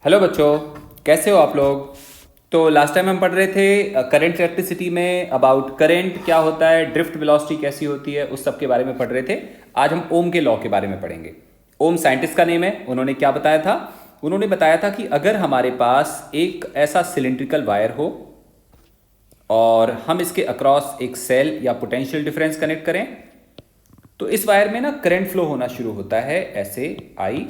Hello बच्चों, कैसे हो आप लोग। तो लास्ट टाइम हम पढ़ रहे थे करंट इलेक्ट्रिसिटी में अबाउट करंट क्या होता है, ड्रिफ्ट वेलोसिटी कैसी होती है, उस सब के बारे में पढ़ रहे थे। आज हम ओम के लॉ के बारे में पढ़ेंगे। ओम साइंटिस्ट का नेम है। उन्होंने क्या बताया था? उन्होंने बताया था कि अगर हमारे पास एक ऐसा सिलिंड्रिकल वायर हो और हम इसके अक्रॉस एक सेल या पोटेंशियल डिफरेंस कनेक्ट करें तो इस वायर में ना करंट फ्लो होना शुरू होता है, ऐसे आई,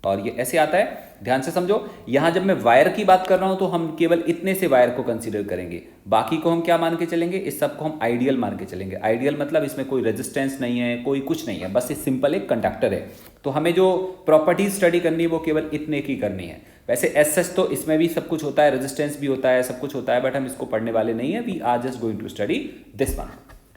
और ये ऐसे आता है। ध्यान से समझो, यहां जब मैं वायर की बात कर रहा हूं तो हम केवल इतने से वायर को कंसीडर करेंगे, बाकी को हम क्या मान के चलेंगे, इस सब को हम आइडियल मान के चलेंगे। आइडियल मतलब इसमें कोई रेजिस्टेंस नहीं है, कोई कुछ नहीं है, बस ये सिंपल एक कंडक्टर है। तो हमें जो प्रॉपर्टीज स्टडी करनी है वो केवल इतने की करनी है। वैसे एस एस तो इसमें भी सब कुछ होता है, रेजिस्टेंस भी होता है, सब कुछ होता है, बट हम इसको पढ़ने वाले नहीं है। We are just going to study this one.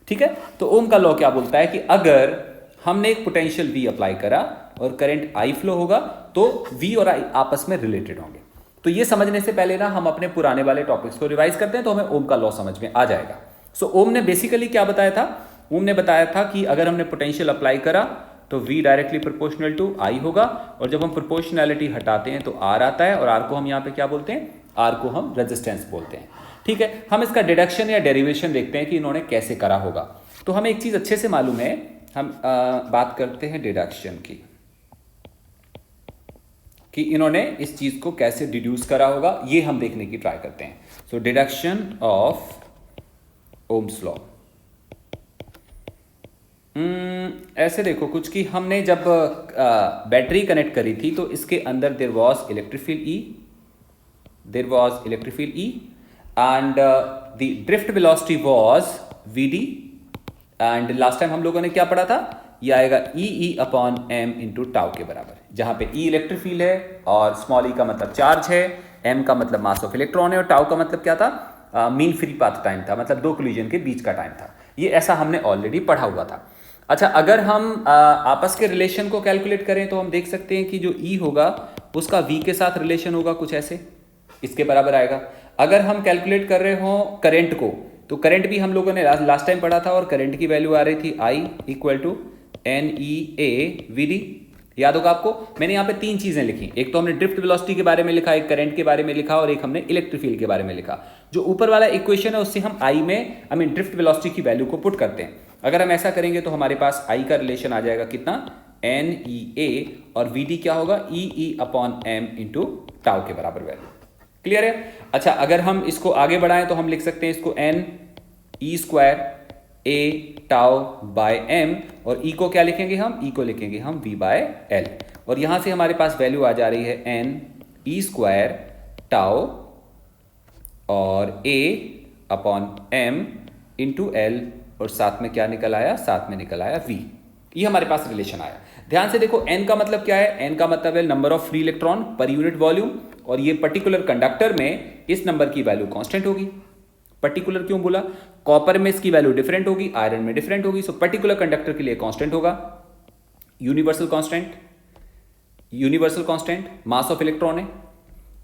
ठीक है। तो ओम का लॉ क्या बोलता है कि अगर हमने एक पोटेंशियल V अप्लाई करा और करंट I फ्लो होगा तो V और I आपस में रिलेटेड होंगे। तो ये समझने से पहले ना हम अपने पुराने वाले टॉपिक्स को रिवाइज करते हैं तो हमें ओम का लॉ समझ में आ जाएगा। सो ओम ने बेसिकली क्या बताया था? ओम ने बताया था कि अगर हमने पोटेंशियल अप्लाई करा तो V directly proportional to I होगा, और जब हम प्रोपोर्शनैलिटी हटाते हैं तो R आता है, और R को हम यहाँ पे क्या बोलते हैं? R को हम रेजिस्टेंस बोलते हैं। ठीक है। हम इसका डिडक्शन या डेरिवेशन देखते हैं कि इन्होंने कैसे करा होगा। तो हमें एक चीज अच्छे से मालूम है, हम बात करते हैं डिडक्शन की, कि इन्होंने इस चीज को कैसे डिड्यूस करा होगा, ये हम देखने की ट्राई करते हैं। सो डिडक्शन ऑफ ओम्स लॉ। ऐसे देखो कुछ कि हमने जब बैटरी कनेक्ट करी थी तो इसके अंदर there was electric field E, there was electric field E and the drift velocity was Vd। And last time हम लोगों ने क्या पढ़ा था? ये आएगा e upon m into tau के बराबर, जहां पे ई इलेक्ट्रिक फील्ड है और स्मॉल ई का मतलब चार्ज है, एम का मतलब मास ऑफ इलेक्ट्रॉन है, और टाउ का मतलब क्या था? मीन फ्री पाथ टाइम था, मतलब दो कोलिजन के बीच का टाइम था। ये ऐसा हमने ऑलरेडी पढ़ा हुआ था। अच्छा, अगर हम आपस के रिलेशन को कैलकुलेट करें तो हम देख सकते हैं कि जो ई होगा उसका वी के साथ रिलेशन होगा कुछ ऐसे, इसके बराबर आएगा। अगर हम कैलकुलेट कर रहे हो करंट को, तो करंट भी हम लोगों ने लास्ट टाइम पढ़ा था, और करंट की वैल्यू आ रही थी I equal to N E A V D. याद होगा आपको, मैंने यहाँ पे तीन चीजें लिखी, एक तो हमने ड्रिफ्ट वेलोसिटी के बारे में लिखा, एक करंट के बारे में लिखा, और एक हमने इलेक्ट्रिक फील्ड के बारे में लिखा। जो ऊपर वाला इक्वेशन है उससे हम आई में ड्रिफ्ट वेलोसिटी की वैल्यू को पुट करते हैं। अगर हम ऐसा करेंगे तो हमारे पास आई का रिलेशन आ जाएगा कितना? एन ई ए, और वी डी क्या होगा? E upon m into tau के बराबर वैल्यू। क्लियर है? अच्छा, अगर हम इसको आगे बढ़ाएं तो हम लिख सकते हैं इसको एन ई स्क्वायर ए टाउ बाय एम, और ई को क्या लिखेंगे हम? ई को लिखेंगे हम वी बाय एल, और यहां से हमारे पास वैल्यू आ जा रही है एन ई स्क्वायर टाउ और ए अपॉन एम इंटू एल, और साथ में क्या निकल आया? साथ में निकल आया वी। ये हमारे पास रिलेशन आया। ध्यान से देखो, एन का मतलब क्या है? एन का मतलब है number of free electron per unit volume, और ये पर्टिकुलर कंडक्टर में इस नंबर की वैल्यू कांस्टेंट होगी। पर्टिकुलर क्यों बोला? कॉपर में इसकी वैल्यू डिफरेंट होगी, आयरन में डिफरेंट होगी, सो पर्टिकुलर कंडक्टर के लिए कांस्टेंट होगा। Universal constant, universal constant mass of electron है,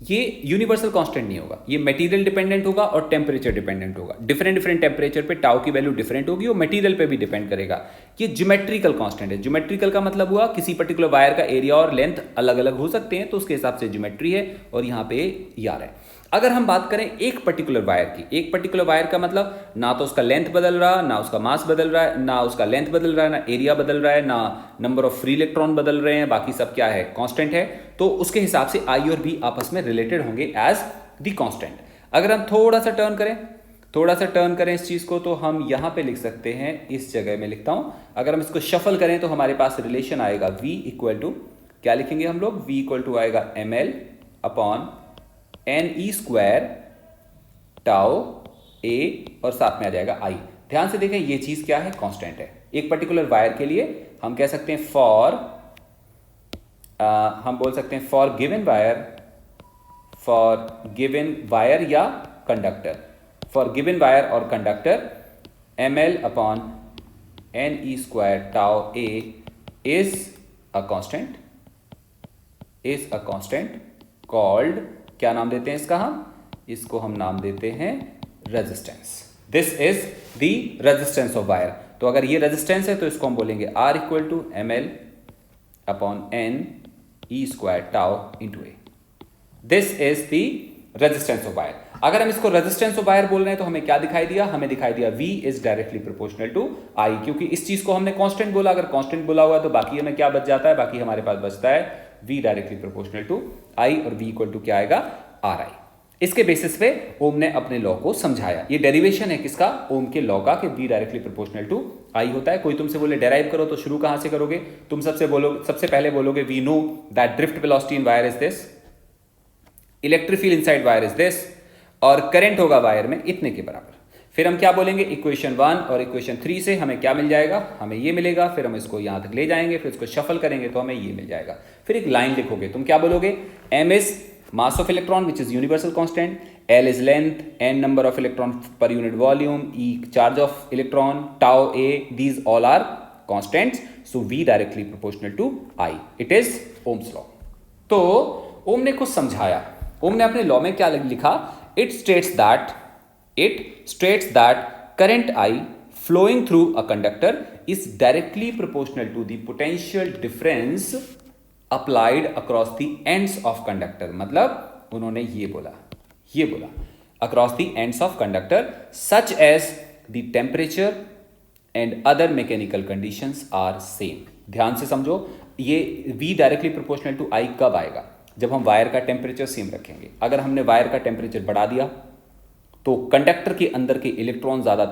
ये यूनिवर्सल कांस्टेंट नहीं होगा, ये मटेरियल डिपेंडेंट होगा और टेम्परेचर डिपेंडेंट होगा। डिफरेंट डिफरेंट टेम्परेचर पे टाउ की वैल्यू डिफरेंट होगी, और मटेरियल पे भी डिपेंड करेगा। ये ज्योमेट्रिकल कांस्टेंट है। ज्योमेट्रिकल का मतलब हुआ किसी पर्टिकुलर वायर का एरिया और लेंथ अलग अलग हो सकते हैं, तो उसके हिसाब से ज्योमेट्री है, और यहाँ पे यार है। अगर हम बात करें एक पर्टिकुलर वायर की, एक पर्टिकुलर वायर का मतलब ना तो उसका लेंथ बदल रहा, ना उसका मास बदल रहा है, ना उसका लेंथ बदल रहा है, ना एरिया बदल रहा है, ना नंबर ऑफ फ्री इलेक्ट्रॉन बदल रहे हैं, बाकी सब क्या है? कांस्टेंट है। तो उसके हिसाब से आई और बी आपस में रिलेटेड होंगे एज द कांस्टेंट। अगर हम थोड़ा सा टर्न करें इस चीज को, तो हम यहां पे लिख सकते हैं, इस जगह में लिखता हूं, अगर हम इसको शफल करें तो हमारे पास रिलेशन आएगा v इक्वल टू, क्या लिखेंगे हम लोग? v इक्वल टू आएगा M L upon N E square tau A, और साथ में आ जाएगा आई। ध्यान से देखें, ये चीज क्या है? कांस्टेंट है। एक पर्टिकुलर वायर के लिए हम कह सकते हैं फॉर, हम बोल सकते हैं फॉर गिवन वायर या कंडक्टर, फॉर गिवन वायर और conductor m L upon N E square tau a is a constant called, क्या नाम देते हैं इसका? इसको हम नाम देते हैं resistance. This is the resistance of wire. तो अगर ये रेजिस्टेंस है तो इसको हम बोलेंगे r equal to m L upon N E square tau into a. This is the resistance of wire. अगर हम इसको रेजिस्टेंस ऑफ वायर बोल रहे हैं तो हमें क्या दिखाई दिया, हमें दिखाई दिया V is directly proportional to I, क्योंकि इस चीज को हमने कांस्टेंट बोला। अगर कांस्टेंट बोला हुआ तो बाकी हमें क्या बच जाता है, बाकी हमारे पास बचता है V directly proportional to I, और V इक्वल टू क्या आएगा, RI। इसके बेसिस पे ओम ने अपने लॉ को समझाया। ये डेरिवेशन है किसका, ओम के लॉ का, कि V directly proportional to I होता है। कोई तुमसे बोले डेराइव करो तो शुरू कहां से करोगे, तुम सबसे पहले बोलोगे we know that drift velocity in wire is this, electric field inside wire is this, और करंट होगा वायर में इतने के बराबर। फिर हम क्या बोलेंगे, इक्वेशन 1 और इक्वेशन 3 से हमें क्या मिल जाएगा, हमें ये मिलेगा। फिर हम इसको यहां तक ले जाएंगे, फिर इसको शफल करेंगे तो हमें ये मिल जाएगा। फिर एक लाइन लिखोगे, तुम क्या बोलोगे, m is mass of electron which is universal constant, L is length, n number of electron per unit volume, E charge of electron, tau A, these all are constants, so V directly proportional to I, it is Ohm's law। तो ओम ने कुछ समझाया। ओम ने अपने law में क्या लिखा, it states that current I flowing through a conductor is directly proportional to the potential difference applied across the ends of conductor। मतलब उन्होंने ये बोला across the ends of conductor such as the temperature and other mechanical conditions are same। ध्यान से समझो, ये V directly proportional to I कब आएगा, जब हम वायर का टेम्परेचर सेम रखेंगे। अगर हमने वायर का टेम्परेचर बढ़ा दिया तो कंडक्टर के अंदर के इलेक्ट्रॉन ज्यादा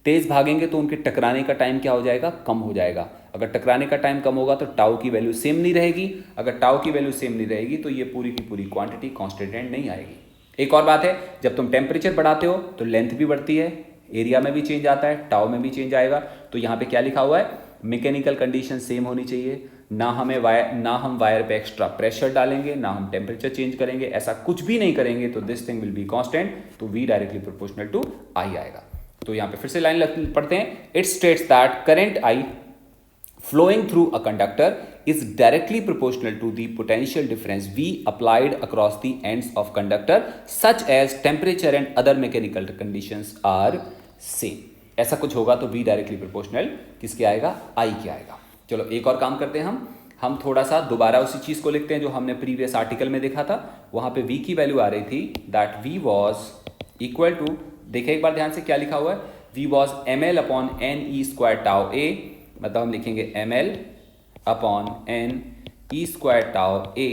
तेज भागेंगे तो उनके टकराने का टाइम क्या हो जाएगा, कम हो जाएगा। अगर टकराने का टाइम कम होगा तो टाउ की वैल्यू सेम नहीं रहेगी। अगर टाउ की वैल्यू सेम नहीं रहेगी तो ये पूरी की पूरी क्वांटिटी कांस्टेंट नहीं आएगी। एक और बात है, जब तुम टेम्परेचर बढ़ाते हो तो लेंथ भी बढ़ती है, एरिया में भी चेंज आता है, टाउ में भी चेंज आएगा। तो यहाँ पे क्या लिखा हुआ है, मैकेनिकल कंडीशन सेम होनी चाहिए। ना हम वायर पे एक्स्ट्रा प्रेशर डालेंगे, ना हम टेम्परेचर चेंज करेंगे, ऐसा कुछ भी नहीं करेंगे तो this thing will be constant, तो V directly proportional to I आएगा। तो यहां पे फिर से लाइन पढ़ते हैं, it states that current I flowing through a conductor is directly proportional to the potential difference V applied across the ends of conductor such as temperature and other mechanical conditions are same। ऐसा कुछ होगा तो V directly proportional किसके आएगा, I के आएगा। चलो एक और काम करते हैं, हम थोड़ा सा दोबारा उसी चीज को लिखते हैं जो हमने प्रीवियस आर्टिकल में देखा था। वहां पे V की वैल्यू आ रही थी that V was equal to, देखिए एक बार ध्यान से क्या लिखा हुआ है, V was ml upon n e square tau A, मतलब हम लिखेंगे ml upon n e square tau A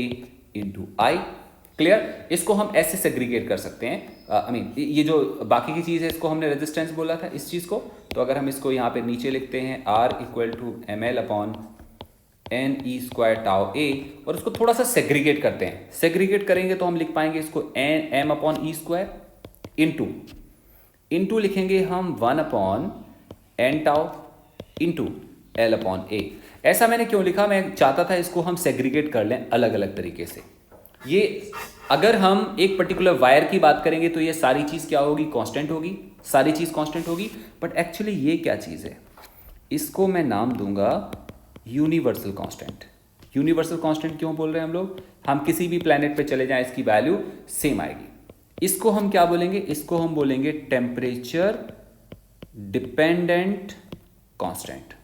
into I। Clear, इसको हम ऐसे सेग्रीगेट कर सकते हैं। ये जो बाकी की चीज है इसको हमने रेजिस्टेंस बोला था इस चीज को, तो अगर हम इसको यहाँ पे नीचे लिखते हैं R equal to ml upon n e square tau A, और उसको थोड़ा सा सेग्रीगेट करते हैं। सेग्रीगेट करेंगे तो हम लिख पाएंगे इसको m upon e square into लिखेंगे हम 1 upon n tau into L upon A। ऐसा मैंने क्यों लिखा, मैं चाहता था इसको हम सेग्रीगेट कर लें अलग अलग तरीके से। ये अगर हम एक पर्टिकुलर वायर की बात करेंगे तो ये सारी चीज क्या होगी, कांस्टेंट होगी, सारी चीज कांस्टेंट होगी। बट एक्चुअली ये क्या चीज है, इसको मैं नाम दूंगा यूनिवर्सल कांस्टेंट। यूनिवर्सल कांस्टेंट क्यों बोल रहे हैं हम किसी भी प्लेनेट पे चले जाएं इसकी वैल्यू सेम आएगी। इसको हम क्या बोलेंगे, इसको हम बोलेंगे temperature dependent constant.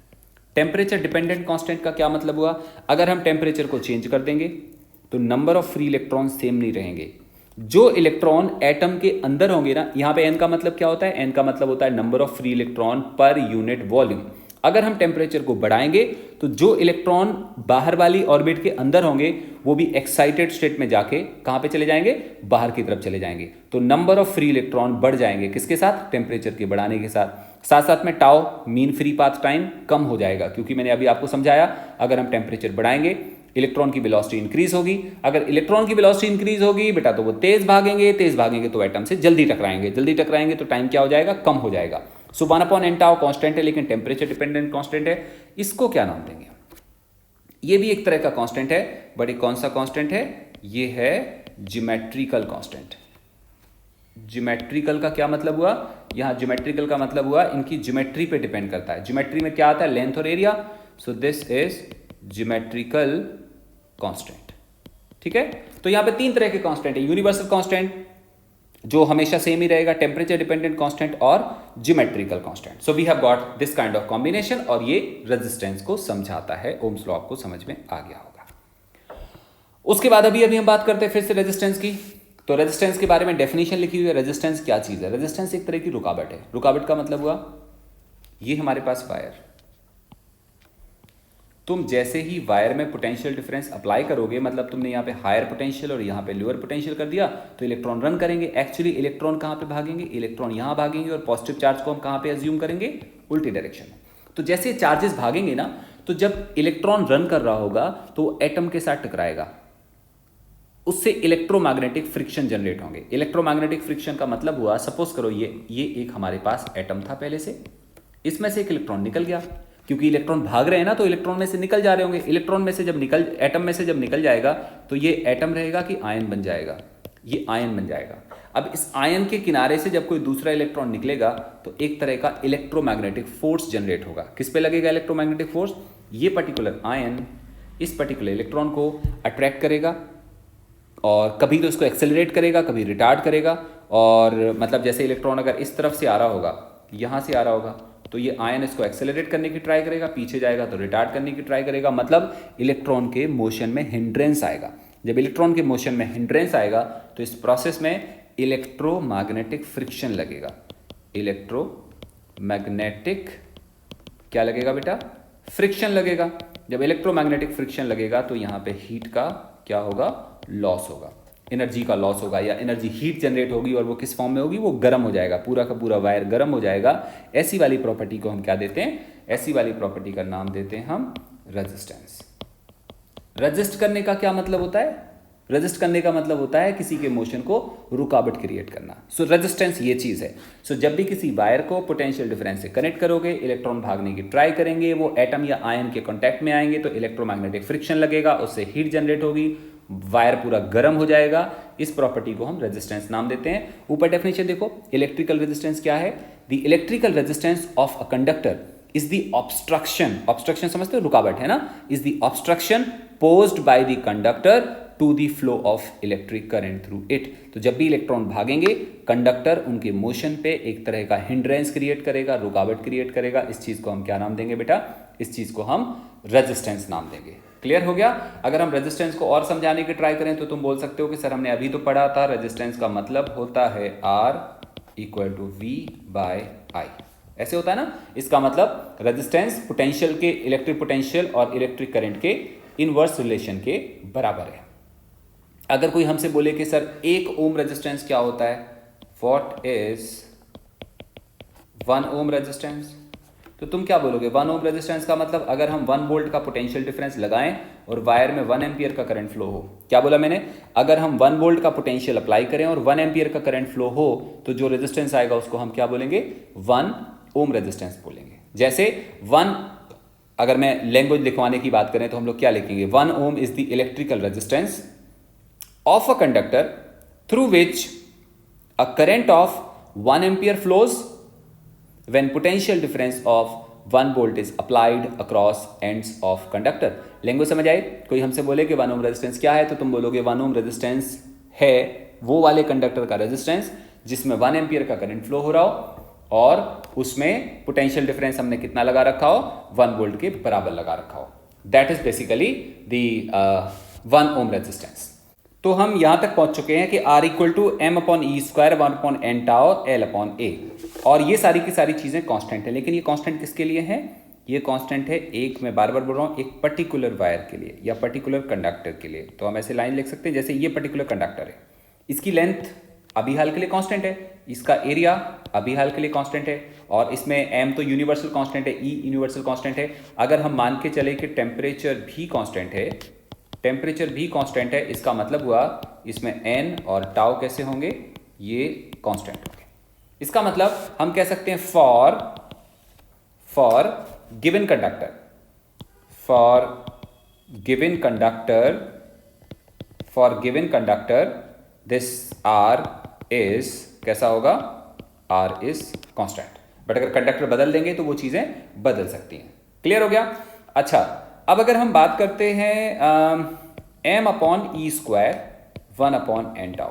Temperature dependent constant का क्या मतलब हुआ, अगर हम टेम्परेचर को चेंज कर देंगे तो number of free electron same नहीं रहेंगे। जो इलेक्ट्रॉन एटम के अंदर होंगे ना, यहां पे n का मतलब क्या होता है, n का मतलब होता है number of free electron per unit volume. अगर हम टेम्परेचर को बढ़ाएंगे तो जो इलेक्ट्रॉन बाहर वाली ऑर्बिट के अंदर होंगे वो भी एक्साइटेड स्टेट में जाके कहां पे चले जाएंगे, बाहर की तरफ चले जाएंगे। तो नंबर ऑफ फ्री इलेक्ट्रॉन बढ़ जाएंगे, किसके साथ, टेम्परेचर के बढ़ाने के साथ। साथ साथ में tau mean free path time कम हो जाएगा, क्योंकि मैंने अभी आपको समझाया अगर हम टेम्परेचर बढ़ाएंगे इलेक्ट्रॉन की वेलोसिटी इंक्रीज होगी। अगर इलेक्ट्रॉन की वेलोसिटी इंक्रीज होगी बेटा तो वो तेज भागेंगे तो एटम से जल्दी टकराएंगे तो टाइम क्या हो जाएगा, कम हो जाएगा। सो 1 अपॉन n टाउ कांस्टेंट है लेकिन टेम्परेचर डिपेंडेंट कांस्टेंट है। इसको क्या नाम देंगे, ये भी एक तरह का कांस्टेंट है, बट ये कौन सा कांस्टेंट है, ये है ज्योमेट्रिकल कांस्टेंट। ज्योमेट्रिकल का क्या मतलब हुआ, यहां ज्योमेट्रिकल का मतलब हुआ इनकी ज्योमेट्री पे डिपेंड करता है। ज्योमेट्री में क्या आता है, लेंथ और area. So this is geometrical constant. ठीक है, तो यहां पे 3 तरह के कांस्टेंट है, यूनिवर्सल कांस्टेंट जो हमेशा सेम ही रहेगा, टेम्परेचर डिपेंडेंट कांस्टेंट और geometrical constant. So we have got this kind of combination, और ये रेजिस्टेंस को समझाता है। ओम्स लॉ आपको समझ में आ गया होगा। उसके बाद अभी अभी हम बात करते हैं फिर से रेजिस्टेंस की। तो रेजिस्टेंस के बारे में डेफिनेशन लिखी हुई है। रेजिस्टेंस क्या चीज़ है? रेजिस्टेंस एक तरह की रुकावट है। रुकावट का मतलब हुआ ये हमारे पास वायर, तुम जैसे ही वायर में पोटेंशियल डिफरेंस अप्लाई करोगे, मतलब तुमने यहाँ पे हायर पोटेंशियल और यहाँ पे लोअर पोटेंशियल कर दिया, तो इलेक्ट्रॉन रन करेंगे। एक्चुअली इलेक्ट्रॉन कहाँ पे भागेंगे? इलेक्ट्रॉन यहाँ भागेंगे, और पॉजिटिव चार्ज को हम कहाँ पे अज्यूम करेंगे? उल्टी डायरेक्शन में। तो जैसे चार्जेस भागेंगे ना, तो जब इलेक्ट्रॉन रन कर रहा होगा तो एटम के साथ टकराएगा, उससे इलेक्ट्रोमैग्नेटिक फ्रिक्शन जनरेट होंगे। इलेक्ट्रोमैग्नेटिक फ्रिक्शन का मतलब हुआ, सपोज करो ये एक हमारे पास एटम था पहले से, इसमें से एक इलेक्ट्रॉन निकल गया, क्योंकि इलेक्ट्रॉन भाग रहे हैं ना, तो इलेक्ट्रॉन में से निकल जा रहे होंगे। इलेक्ट्रॉन में से जब एटम में से जब निकल जाएगा, तो ये एटम रहेगा कि आयन बन जाएगा? ये आयन बन जाएगा। अब इस आयन के किनारे से जब कोई दूसरा इलेक्ट्रॉन निकलेगा, तो एक तरह का इलेक्ट्रोमैग्नेटिक फोर्स जनरेट होगा। किस पे लगेगा इलेक्ट्रोमैग्नेटिक फोर्स? ये पर्टिकुलर आयन इस पर्टिकुलर इलेक्ट्रॉन को अट्रैक्ट करेगा, और कभी तो इसको एक्सेलरेट करेगा, कभी रिटार्ड करेगा। और मतलब जैसे इलेक्ट्रॉन अगर इस तरफ से आ रहा होगा, यहाँ से आ रहा होगा, तो ये आयन इसको एक्सेलरेट करने की ट्राई करेगा, पीछे जाएगा तो रिटार्ड करने की ट्राई करेगा। मतलब इलेक्ट्रॉन के मोशन में हिंड्रेंस आएगा। जब इलेक्ट्रॉन के मोशन में हिंड्रेंस आएगा, तो इस प्रोसेस में इलेक्ट्रोमैग्नेटिक फ्रिक्शन लगेगा। इलेक्ट्रोमैग्नेटिक क्या लगेगा बेटा? फ्रिक्शन लगेगा। जब इलेक्ट्रोमैग्नेटिक फ्रिक्शन लगेगा, तो यहाँ पे हीट का क्या होगा? लॉस होगा, एनर्जी का लॉस होगा, या एनर्जी हीट जनरेट होगी। और वो किस फॉर्म में होगी? वो गर्म हो जाएगा, पूरा का पूरा वायर गर्म हो जाएगा। ऐसी वाली प्रॉपर्टी को हम क्या देते हैं? ऐसी वाली प्रॉपर्टी का नाम देते हैं हम रेजिस्टेंस। रेजिस्ट करने का क्या मतलब होता है? रेजिस्ट करने का मतलब होता है किसी के मोशन को रुकावट क्रिएट करना। सो रेजिस्टेंस ये चीज़ है। सो जब भी किसी वायर को पोटेंशियल डिफरेंस से कनेक्ट करोगे, इलेक्ट्रॉन भागने की ट्राई करेंगे, वो एटम या आयन के कॉन्टैक्ट में आएंगे, तो इलेक्ट्रोमैग्नेटिक फ्रिक्शन लगेगा, उससे हीट जनरेट होगी, वायर पूरा गर्म हो जाएगा। इस प्रॉपर्टी को हम रेजिस्टेंस नाम देते हैं। ऊपर डेफिनेशन देखो, इलेक्ट्रिकल रेजिस्टेंस क्या है? The electrical resistance of a conductor is the obstruction, obstruction समझते हो, रुकावट है ना, is the obstruction posed by the conductor to the flow of electric current through it. तो जब भी इलेक्ट्रॉन भागेंगे, कंडक्टर उनके मोशन पे एक तरह का हिंड्रेंस क्रिएट करेगा, रुकावट क्रिएट करेगा। इस चीज को हम क्या नाम देंगे बेटा? इस चीज को हम रेजिस्टेंस नाम देंगे। क्लियर हो गया? अगर हम रेजिस्टेंस को और समझाने की ट्राई करें, तो तुम बोल सकते हो कि सर हमने अभी तो पढ़ा था, रेजिस्टेंस का मतलब होता है R = V/I। ऐसे होता है ना? इसका मतलब रेजिस्टेंस पोटेंशियल के, इलेक्ट्रिक पोटेंशियल और इलेक्ट्रिक करंट के इनवर्स रिलेशन के बराबर है। अगर कोई हमसे बोले कि सर 1 ओम रेजिस्टेंस क्या होता है? What is 1 ohm resistance? तो तुम क्या बोलोगे? 1 ओम रेजिस्टेंस का मतलब अगर हम 1 वोल्ट का पोटेंशियल डिफरेंस लगाएं और वायर में 1 एम्पियर का करंट फ्लो हो। क्या बोला मैंने? अगर हम 1 वोल्ट का पोटेंशियल अप्लाई करें और 1 एम्पियर का करंट फ्लो हो, तो जो रेजिस्टेंस आएगा उसको हम क्या बोलेंगे? 1 ओम रेजिस्टेंस बोलेंगे। जैसे 1, अगर मैं लैंग्वेज लिखवाने की बात करें तो हम लोग क्या लिखेंगे? 1 ohm is the electrical resistance of a conductor through which a current of 1 ampere flows when potential difference of 1 volt is applied across ends of conductor। Language समझ आई? कोई हमसे बोले कि 1 ओम रेजिस्टेंस क्या है, तो तुम बोलोगे 1 ओम रेजिस्टेंस है वो वाले कंडक्टर का रेजिस्टेंस जिसमें 1 एम्पियर का करंट फ्लो हो रहा हो और उसमें पोटेंशियल डिफरेंस हमने कितना लगा रखा हो? 1 वोल्ट के बराबर लगा रखा हो। That is basically the 1 ohm resistance. तो हम यहां तक पहुंच चुके हैं कि R = m/e² 1/n tau L/A, और ये सारी की सारी चीजें कांस्टेंट है। लेकिन ये कांस्टेंट किसके लिए है? ये कांस्टेंट है एक, मैं बार बार बोल रहा हूं, एक पर्टिकुलर वायर के लिए या पर्टिकुलर कंडक्टर के लिए। तो हम ऐसे लाइन लिख सकते हैं, जैसे ये पर्टिकुलर कंडक्टर है, इसकी लेंथ अभी हाल के लिए कांस्टेंट है, इसका एरिया अभी हाल के लिए कांस्टेंट है, और इसमें m तो यूनिवर्सल कांस्टेंट है, E यूनिवर्सल कांस्टेंट है। अगर हम मान के चले कि टेम्परेचर भी कांस्टेंट है, टेम्परेचर भी कांस्टेंट है, इसका मतलब हुआ इसमें n और टाउ कैसे होंगे? ये कांस्टेंट होंगे। इसका मतलब हम कह सकते हैं for given conductor, this R is कैसा होगा? R is constant. बट अगर कंडक्टर बदल देंगे तो वो चीजें बदल सकती हैं। क्लियर हो गया? अच्छा, अब अगर हम बात करते हैं m/e² 1/n tau,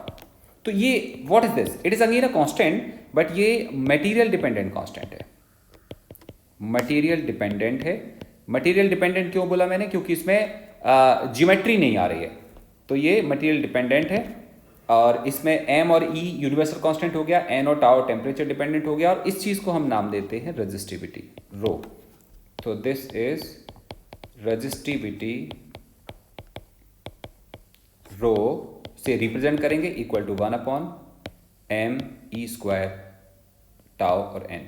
तो ये what is this? It is again a constant, but ये मटेरियल डिपेंडेंट कांस्टेंट है। मटेरियल डिपेंडेंट है। मटेरियल डिपेंडेंट क्यों बोला मैंने? क्योंकि इसमें ज्योमेट्री नहीं आ रही है। तो ये मटेरियल डिपेंडेंट है और इसमें m और e यूनिवर्सल कांस्टेंट हो गया, n और टाउ टेम्परेचर डिपेंडेंट हो गया और इस चीज़ को हम नाम देते हैं रेजिस्टिविटी रो। तो दिस इज रेजिस्टिविटी रो से रिप्रेजेंट करेंगे equal to 1/m e² tau और n,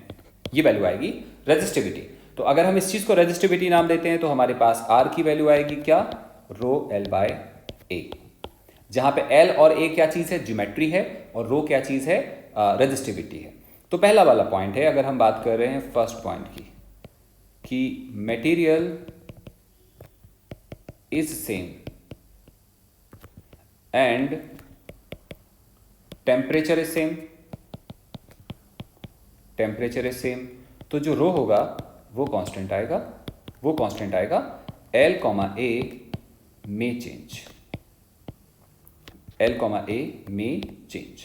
ये वैल्यू आएगी रेजिस्टिविटी। तो अगर हम इस चीज को रेजिस्टिविटी नाम देते हैं तो हमारे पास R की वैल्यू आएगी क्या, रो L/A, जहां पे L और A क्या चीज है, ज्योमेट्री है, और रो क्या चीज है, रेजिस्टिविटी है। तो पहला वाला पॉइंट है, अगर हम बात कर रहे हैं फर्स्ट पॉइंट की, कि material is same and temperature is same, temperature is same, तो जो रो होगा वो कांस्टेंट आएगा, वो कांस्टेंट आएगा L, A में चेंज, L, A में चेंज।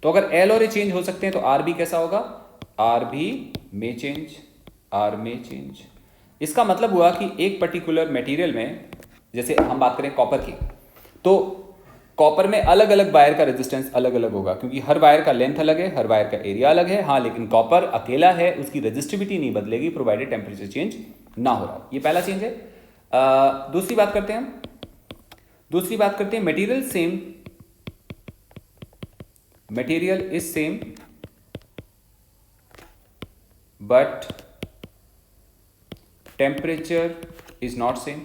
तो अगर L और A चेंज हो सकते हैं तो R भी कैसा होगा, R भी में चेंज, R में चेंज। इसका मतलब हुआ कि एक पर्टिकुलर मटेरियल में, जैसे हम बात करें कॉपर की, तो कॉपर में अलग अलग वायर का रेजिस्टेंस अलग अलग होगा, क्योंकि हर वायर का लेंथ अलग है, हर वायर का एरिया अलग है। हाँ, लेकिन कॉपर अकेला है, उसकी रेजिस्टिविटी नहीं बदलेगी प्रोवाइडेड टेम्परेचर चेंज ना हो रहा। ये पहला चेंज है। दूसरी बात करते हैं हम, दूसरी बात करते हैं material same, material is same but temperature is not same,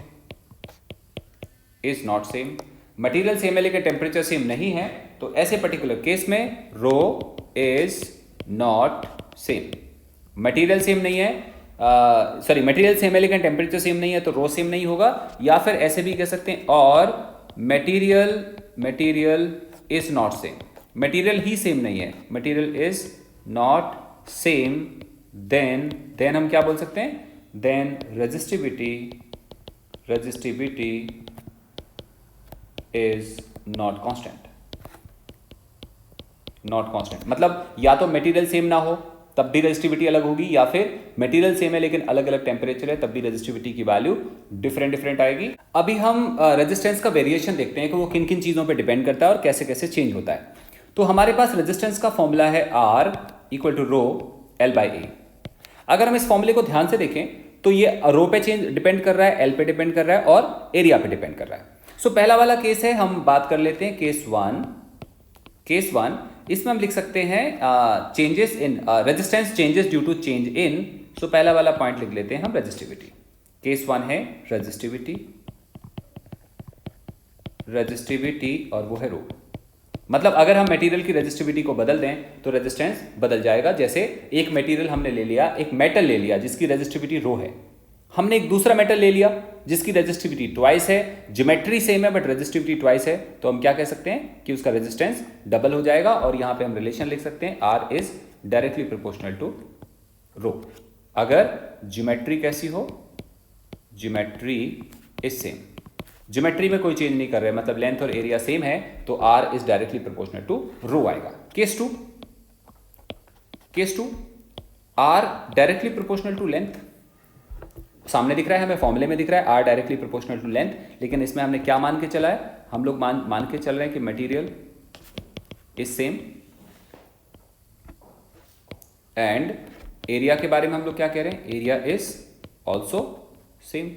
is not same. Material same है लेकिन टेम्परेचर सेम नहीं है, तो ऐसे पर्टिकुलर केस में rho is not same. Material same नहीं है, सॉरी मटेरियल सेम है लेकिन टेम्परेचर सेम नहीं है, तो रो सेम नहीं होगा। या फिर ऐसे भी कह सकते हैं, और material is not same, material ही सेम नहीं है, material is not same, then हम क्या बोल सकते हैं, then resistivity is not constant, not constant. मतलब या तो मटेरियल सेम ना हो तब भी रेजिस्टिविटी अलग होगी, या फिर मटेरियल सेम है लेकिन अलग अलग टेम्परेचर है, तब भी रेजिस्टिविटी की वैल्यू डिफरेंट आएगी। अभी हम रेजिस्टेंस का वेरिएशन देखते हैं कि वो किन किन चीजों पे डिपेंड करता है और कैसे कैसे चेंज होता है। तो हमारे पास रेजिस्टेंस का फॉर्मूला है R equal to rho L/A। अगर हम इस फॉर्मूले को ध्यान से देखें तो ये रो पे चेंज डिपेंड कर रहा है, L पे डिपेंड कर रहा है और एरिया पे डिपेंड कर रहा है। सो पहला वाला केस है, हम बात कर लेते हैं केस वन। इसमें हम लिख सकते हैं changes in resistance changes due to change in. So पहला वाला पॉइंट लिख लेते हैं हम रेजिस्टिविटी। केस 1 है रेजिस्टिविटी और वो है रो। मतलब अगर हम मटेरियल की रेजिस्टिविटी को बदल दें तो रेजिस्टेंस बदल जाएगा। जैसे एक मटेरियल हमने ले लिया, एक मेटल ले लिया जिसकी रेजिस्टिविटी रो है, हमने एक दूसरा मेटल ले लिया जिसकी रेजिस्टिविटी ट्वाइस है, ज्योमेट्री सेम है बट रेजिस्टिविटी ट्वाइस है, तो हम क्या कह सकते हैं कि उसका रेजिस्टेंस डबल हो जाएगा। और यहां पे हम रिलेशन लिख सकते हैं, R is directly proportional to rho. अगर ज्योमेट्री कैसी हो, ज्योमेट्री इज सेम, ज्योमेट्री में कोई चेंज नहीं कर रहे, मतलब लेंथ और एरिया सेम है, तो R is directly proportional to rho आएगा। Case two R directly proportional to length, सामने दिख रहा है हमें, फॉर्मूले में दिख रहा है R directly proportional to length, लेकिन इसमें हमने क्या मान के चला है, हम लोग मान के चल रहे हैं कि material is same and area के बारे में हम लोग क्या कह रहे हैं, एरिया इज ऑल्सो सेम।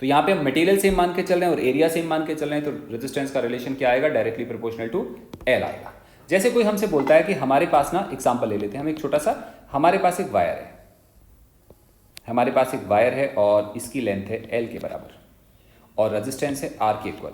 तो यहां पे हम मटेरियल सेम मान के चल रहे हैं और एरिया सेम मान के चल रहे हैं, तो रेजिस्टेंस का रिलेशन क्या आएगा, डायरेक्टली प्रोपोर्शनल टू L आएगा। जैसे कोई हमसे बोलता है कि हमारे पास ना, एग्जांपल ले लेते हैं हम एक छोटा सा, हमारे पास एक वायर है, हमारे पास एक वायर है और इसकी लेंथ है L के बराबर और रेजिस्टेंस है R के इक्वल।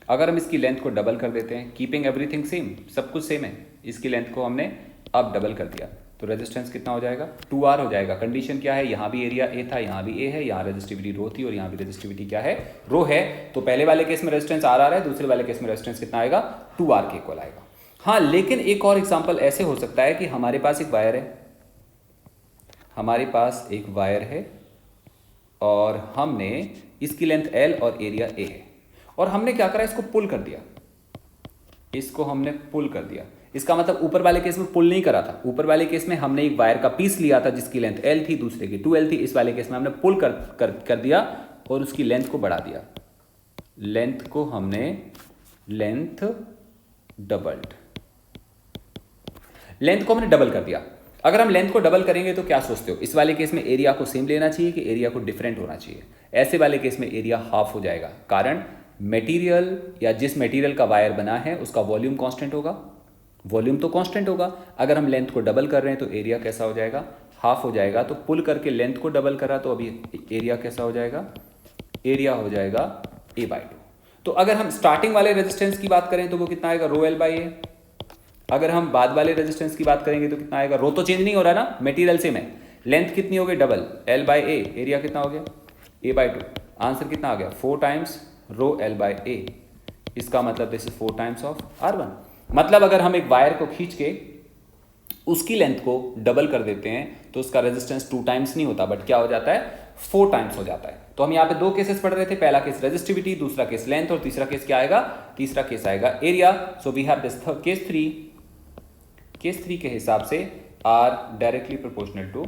अगर हम इसकी लेंथ को डबल कर देते हैं, कीपिंग एवरीथिंग सेम, सब कुछ सेम है, इसकी लेंथ को हमने अब डबल कर दिया, तो रेजिस्टेंस कितना हो जाएगा, 2R हो जाएगा। कंडीशन क्या है, यहाँ भी एरिया A था, यहाँ भी A है, यहाँ रेजिस्टिविटी रो थी और यहाँ भी रेजिस्टिविटी क्या है, रो है। तो पहले वाले केस में रेजिस्टेंस R आ रहा है, दूसरे वाले केस में रेजिस्टेंस कितना आएगा, 2R के इक्वल आएगा। हाँ, लेकिन एक और एग्जाम्पल ऐसे हो सकता है कि हमारे पास एक वायर है, हमारे पास एक वायर है और हमने इसकी लेंथ L और एरिया A है, और हमने क्या करा, इसको पुल कर दिया, इसको हमने पुल कर दिया। इसका मतलब ऊपर वाले केस में पुल नहीं करा था, ऊपर वाले केस में हमने एक वायर का पीस लिया था जिसकी लेंथ L थी, दूसरे की 2L थी। इस वाले केस में हमने पुल कर दिया और उसकी लेंथ को बढ़ा दिया, लेंथ को हमने लेंथ डबल्ड, लेंथ को हमने डबल कर दिया। अगर हम लेंथ को डबल करेंगे तो क्या सोचते हो, इस वाले केस में एरिया को सेम लेना चाहिए कि एरिया को डिफरेंट होना चाहिए? ऐसे वाले केस में एरिया हाफ हो जाएगा, कारण मटेरियल या जिस मटेरियल का वायर बना है उसका वॉल्यूम कांस्टेंट होगा, वॉल्यूम तो कांस्टेंट होगा। अगर हम लेंथ को डबल कर रहे हैं तो एरिया कैसा हो जाएगा, हाफ हो जाएगा। तो पुल करके लेंथ को डबल करा तो अभी एरिया कैसा हो जाएगा, एरिया हो जाएगा A/2। तो अगर हम स्टार्टिंग वाले रेजिस्टेंस की बात करें तो वो कितना आएगा, रो L/A। अगर हम बाद वाले रेजिस्टेंस की बात करेंगे तो कितना आएगा, रो तो चेंज नहीं हो रहा ना, मटेरियल सेम है, लेंथ कितनी हो गई डबल, L/A, एरिया कितना हो गया A/2। आंसर कितना आ गया, 4 टाइम्स रो L/A। इसका मतलब this is 4 times of R1। मतलब अगर हम एक वायर को खींच के उसकी लेंथ को डबल कर देते हैं तो उसका रेजिस्टेंस 2 टाइम्स नहीं होता बट क्या हो जाता है, 4 टाइम्स हो जाता है। तो हम यहाँ पे 2 केसेस पढ़ रहे थे, पहला केस रेजिस्टिविटी, दूसरा केस लेंथ, और तीसरा केस क्या आएगा, तीसरा केस आएगा area. So we have this case 3। Case 3 के हिसाब से R directly proportional to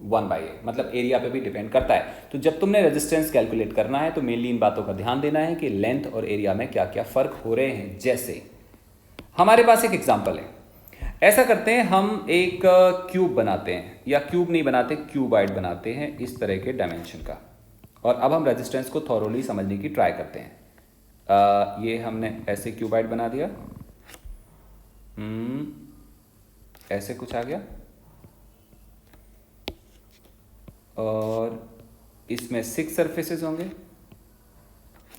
1/A, मतलब एरिया पे भी डिपेंड करता है। तो जब तुमने रेजिस्टेंस कैलकुलेट करना है तो मेनली इन बातों का ध्यान देना है कि लेंथ और एरिया में क्या क्या फर्क हो रहे हैं। जैसे हमारे पास एक एग्जांपल है, ऐसा करते हैं हम एक क्यूब बनाते हैं, या क्यूब नहीं बनाते, क्यूबाइड बनाते हैं इस तरह के डायमेंशन का, और अब हम रेजिस्टेंस को थॉरोली समझने की ट्राई करते हैं। ये हमने ऐसे क्यूबाइड बना दिया, ऐसे कुछ आ गया, और इसमें 6 सरफेसेस होंगे,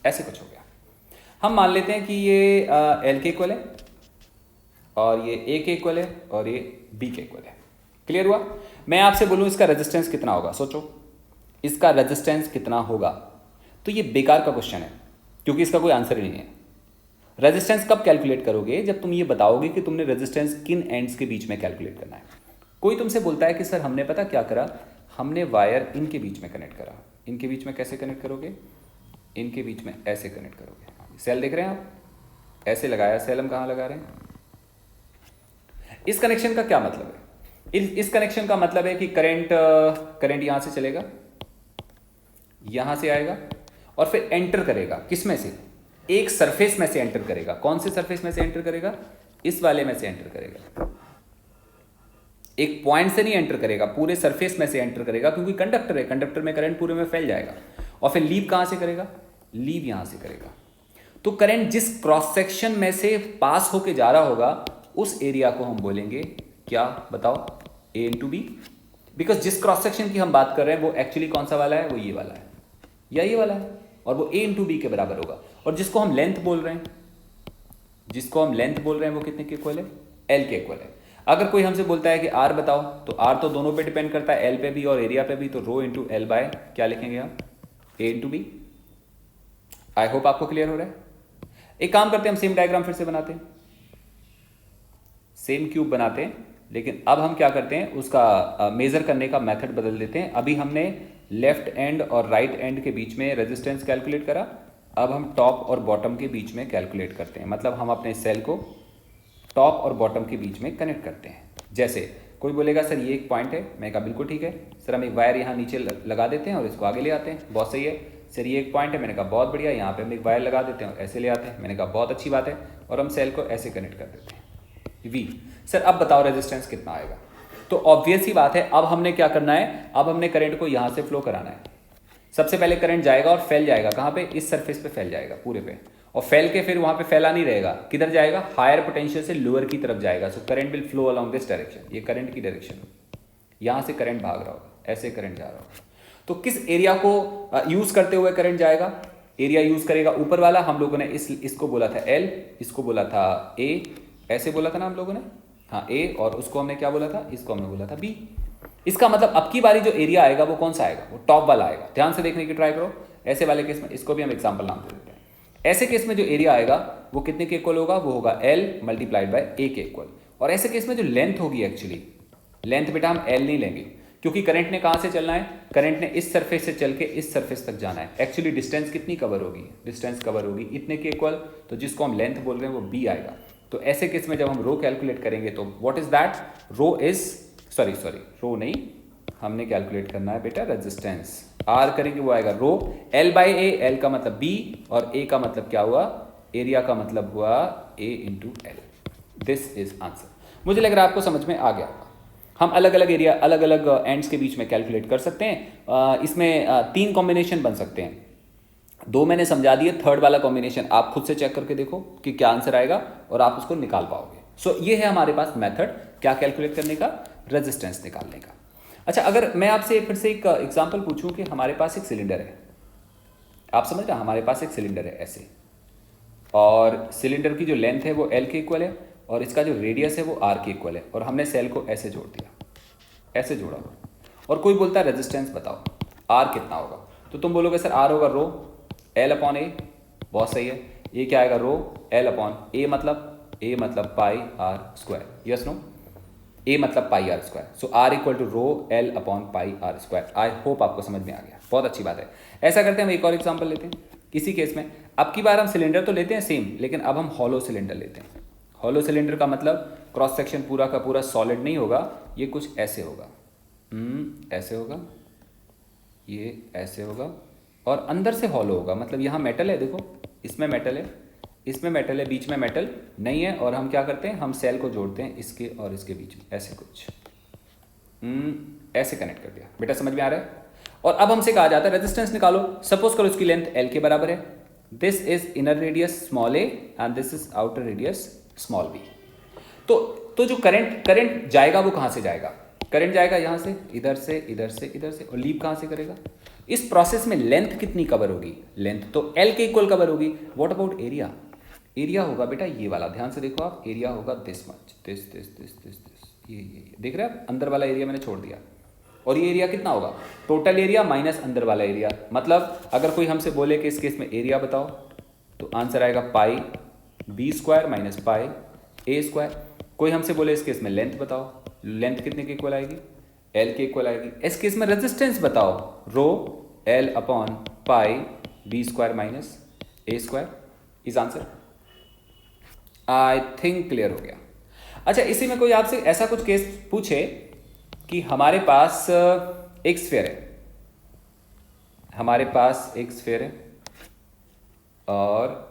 ऐसे कुछ हो गया। हम मान लेते हैं कि ये L के इक्वल है, और ये A के इक्वल है, और ये B के इक्वल है। क्लियर हुआ? मैं आपसे बोलूं इसका रेजिस्टेंस कितना होगा, सोचो इसका रेजिस्टेंस कितना होगा। तो ये बेकार का क्वेश्चन है क्योंकि इसका कोई आंसर ही नहीं है। रेजिस्टेंस कब कैलकुलेट करोगे, जब तुम ये बताओगे कि तुमने रेजिस्टेंस किन एंड्स के बीच में कैलकुलेट करना है। कोई तुमसे बोलता है कि सर हमने पता क्या करा, हमने वायर इनके बीच में कनेक्ट करा। इनके बीच में कैसे कनेक्ट करोगे, इनके बीच में ऐसे कनेक्ट करोगे। सेल देख रहे हैं आप, ऐसे लगाया सेल, हम कहाँ लगा रहे हैं। इस कनेक्शन का क्या मतलब है, इस कनेक्शन का मतलब है कि करंट यहां से चलेगा, यहां से आएगा और फिर एंटर करेगा किस में से, एक सरफेस में से एंटर करेगा। कौन से सरफेस में से एंटर करेगा, इस वाले में से एंटर करेगा। एक पॉइंट से नहीं एंटर करेगा, पूरे सरफेस में से एंटर करेगा, क्योंकि कंडक्टर है, कंडक्टर में करंट पूरे में फैल जाएगा। और फिर लीव कहां से करेगा, लीव यहां से करेगा। तो करंट जिस क्रॉस सेक्शन में से पास होके जा रहा होगा उस एरिया को हम बोलेंगे क्या, बताओ, A इंटू बी। बिकॉज जिस क्रॉस सेक्शन की हम बात कर रहे हैं वो एक्चुअली कौन सा वाला है, वो ये वाला है या ये वाला है, और वो A इंटू बी के बराबर होगा। और जिसको हम लेंथ बोल रहे हैं, जिसको हम लेंथ बोल रहे हैं वो कितने के इक्वल है, L के इक्वल है। अगर कोई हमसे बोलता है कि R बताओ, तो R तो दोनों पे डिपेंड करता है, L पे भी और एरिया पे भी। तो रो इंटू L बाय क्या लिखेंगे हम, A into b. I hope आपको क्लियर हो रहा है। एक काम करते हैं, हम सेम डायग्राम फिर से बनाते हैं, सेम क्यूब बनाते हैं, लेकिन अब हम क्या करते हैं, उसका मेजर करने का मेथड बदल देते हैं। अभी हमने लेफ्ट एंड और राइट एंड के बीच में रेजिस्टेंस कैलकुलेट करा, अब हम टॉप और बॉटम के बीच में कैलकुलेट करते हैं। मतलब हम अपने सेल को टॉप और बॉटम के बीच में कनेक्ट करते हैं। जैसे कोई बोलेगा सर ये एक पॉइंट है, मैं कहा बिल्कुल ठीक है सर, हम एक वायर यहाँ नीचे लगा देते हैं और इसको आगे ले आते हैं, बहुत सही है सर। ये एक पॉइंट है, मैंने कहा बहुत बढ़िया, यहाँ पे हम एक वायर लगा देते हैं और ऐसे ले आते हैं, मैंने कहा बहुत अच्छी बात है, और हम सेल को ऐसे कनेक्ट कर देते हैं। वी सर अब बताओ रेजिस्टेंस कितना आएगा। तो ऑब्वियस ही बात है, अब हमने क्या करना है, अब हमने करंट को यहाँ से फ्लो कराना है। सबसे पहले करंट जाएगा और फैल जाएगा कहाँ पे, इस सरफेस पे फैल जाएगा पूरे पे, और फैल के फिर वहां पे फैला नहीं रहेगा, किधर जाएगा, हायर पोटेंशियल से लोअर की तरफ जाएगा। So current will flow along this direction, ये करंट की डायरेक्शन, यहां से करंट भाग रहा होगा, ऐसे करंट जा रहा होगा। तो किस एरिया को यूज करते हुए करंट जाएगा, एरिया यूज करेगा ऊपर वाला। हम लोगों ने इसको बोला था L, इसको बोला था A, ऐसे बोला था ना हम लोगों ने, हाँ A, और उसको हमने क्या बोला था, इसको हमने बोला था B। इसका मतलब अब की बारी जो एरिया आएगा वो कौन सा आएगा, वो टॉप वाला आएगा। ध्यान से देखने की ट्राई करो। ऐसे वाले केस में, इसको भी हम एग्जांपल नाम दे देते हैं, ऐसे केस में जो एरिया आएगा वो कितने के इक्वल होगा, वो होगा L मल्टीप्लाइड बाय A के इक्वल। और ऐसे केस में जो लेंथ होगी, एक्चुअली लेंथ बेटा हम L नहीं लेंगे, क्योंकि करंट ने कहाँ से चलना है, करंट ने इस सरफेस से चल के इस सरफेस तक जाना है। एक्चुअली डिस्टेंस कितनी कवर होगी, डिस्टेंस कवर होगी इतने के इक्वल, तो जिसको हम लेंथ बोल रहे हैं वो B आएगा। तो ऐसे केस में जब हम रो कैलकुलेट करेंगे तो what is that, rho is sorry rho नहीं, हमने कैलकुलेट करना है बेटा रेजिस्टेंस। R करेंगे वो आएगा रो L बाई A, L का मतलब B और A का मतलब क्या हुआ, एरिया का मतलब हुआ A into L. This is answer. मुझे लग रहा है आपको समझ में आ गया होगा। हम अलग अलग एरिया अलग अलग एंड्स के बीच में कैलकुलेट कर सकते हैं। इसमें 3 कॉम्बिनेशन बन सकते हैं। 2 मैंने समझा दिए, थर्ड वाला कॉम्बिनेशन आप खुद से चेक करके देखो कि क्या आंसर आएगा और आप उसको निकाल पाओगे। सो ये है हमारे पास मेथड क्या कैलकुलेट करने का, रेजिस्टेंस निकालने का। अच्छा, अगर मैं आपसे फिर से एक एग्जांपल पूछूं कि हमारे पास एक सिलेंडर है, आप समझ रहे हैं, हमारे पास एक सिलेंडर है ऐसे, और सिलेंडर की जो लेंथ है वो एल के इक्वल है और इसका जो रेडियस है वो आर के इक्वल है, और हमने सेल को ऐसे जोड़ दिया, ऐसे जोड़ा हुआ, और कोई बोलता है रेजिस्टेंस बताओ आर कितना होगा, तो तुम बोलोगे सर आर होगा रो एल अपॉन ए। बहुत सही है। ये क्या आएगा, रो एल अपॉन ए मतलब pi R square. Yes no, A मतलब pi R square. So R equal to rho L upon pi R square. I hope आपको समझ में आ गया, बहुत अच्छी बात है। ऐसा करते हैं, हम एक और एग्जांपल लेते हैं इसी केस में। अब की बार हम सिलेंडर तो लेते हैं सेम, लेकिन अब हम हॉलो सिलेंडर लेते हैं। हॉलो सिलेंडर का मतलब क्रॉस सेक्शन पूरा का पूरा सॉलिड नहीं होगा, ये कुछ ऐसे होगा, ऐसे होगा, ये ऐसे होगा, और अंदर से हॉलो होगा, मतलब यहाँ मेटल है, देखो इसमें मेटल है, इसमें मेटल है, बीच में मेटल नहीं है, और हम क्या करते हैं, हम सेल को जोड़ते हैं इसके और इसके बीच में, ऐसे कुछ ऐसे कनेक्ट कर दिया। बेटा समझ में आ रहा है? और अब हमसे कहा जाता है रेजिस्टेंस निकालो। सपोज करो इसकी लेंथ एल के बराबर है, this is inner radius small a and this is outer radius small b. तो जो करंट जाएगा वो कहाँ से जाएगा, करंट जाएगा यहाँ से, इधर से इधर से इधर से, और लीव कहाँ से करेगा। इस प्रोसेस में लेंथ कितनी कवर होगी, लेंथ तो एल के इक्वल कवर होगी। व्हाट अबाउट एरिया, एरिया होगा बेटा ये वाला, ध्यान से देखो आप, एरिया होगा दिस मच, दिस, ये देख रहे हैं आप, अंदर वाला एरिया मैंने छोड़ दिया, और ये एरिया कितना होगा, टोटल एरिया माइनस अंदर वाला एरिया। मतलब अगर कोई हमसे बोले कि इस केस में एरिया बताओ, तो आंसर आएगा पाई बी स्क्वायर माइनस पाई ए स्क्वायर। कोई हमसे बोले इस केस में लेंथ बताओ, लेंथ कितने के इक्वल आएगी, एल के इक्वल आएगी। इस केस में रेजिस्टेंस बताओ, rho L upon pi b square minus a square is answer. I think clear हो गया। अच्छा, इसी में कोई आपसे ऐसा कुछ केस पूछे कि हमारे पास एक स्फीयर है, हमारे पास एक स्फीयर है और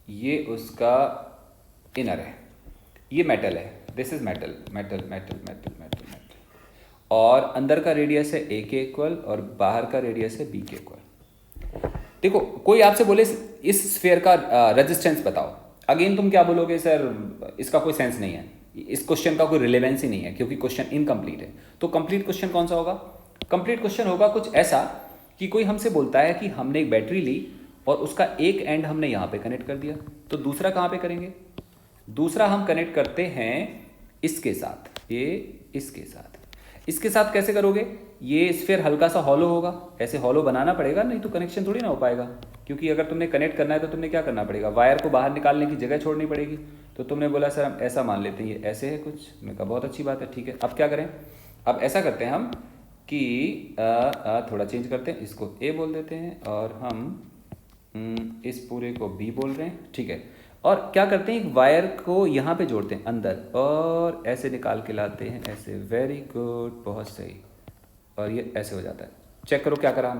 ये उसका इनर है, ये मेटल है, this is metal metal metal metal metal metal, और अंदर का रेडियस है ए के इक्वल और बाहर का रेडियस है बी के इक्वल। देखो कोई आपसे बोले इस स्फीयर का रेजिस्टेंस बताओ, अगेन तुम क्या बोलोगे, सर इसका कोई सेंस नहीं है, इस क्वेश्चन का कोई रिलेवेंस ही नहीं है क्योंकि क्वेश्चन इनकम्प्लीट है। तो कंप्लीट क्वेश्चन कौन सा होगा, कंप्लीट क्वेश्चन होगा कुछ ऐसा कि कोई हमसे बोलता है कि हमने एक बैटरी ली और उसका एक एंड हमने यहाँ पे कनेक्ट कर दिया, तो दूसरा कहाँ पे करेंगे, दूसरा हम कनेक्ट करते हैं इसके साथ, ये इसके साथ। इसके साथ कैसे करोगे, ये स्फीयर हल्का सा हॉलो होगा, ऐसे हॉलो बनाना पड़ेगा, नहीं तो कनेक्शन थोड़ी ना हो पाएगा। क्योंकि अगर तुमने कनेक्ट करना है तो तुमने क्या करना पड़ेगा, वायर को बाहर निकालने की जगह छोड़नी पड़ेगी। तो तुमने बोला सर हम ऐसा मान लेते हैं, ये ऐसे है कुछ, मैंने कहा बहुत अच्छी बात है, ठीक है। अब क्या करें, अब ऐसा करते हैं हम कि थोड़ा चेंज करते हैं, इसको ए बोल देते हैं और हम इस पूरे को बी बोल रहे हैं, ठीक है। और क्या करते हैं, एक वायर को यहाँ पे जोड़ते हैं अंदर और ऐसे निकाल के लाते हैं, ऐसे, वेरी गुड, बहुत सही, और ये ऐसे हो जाता है। चेक करो क्या करा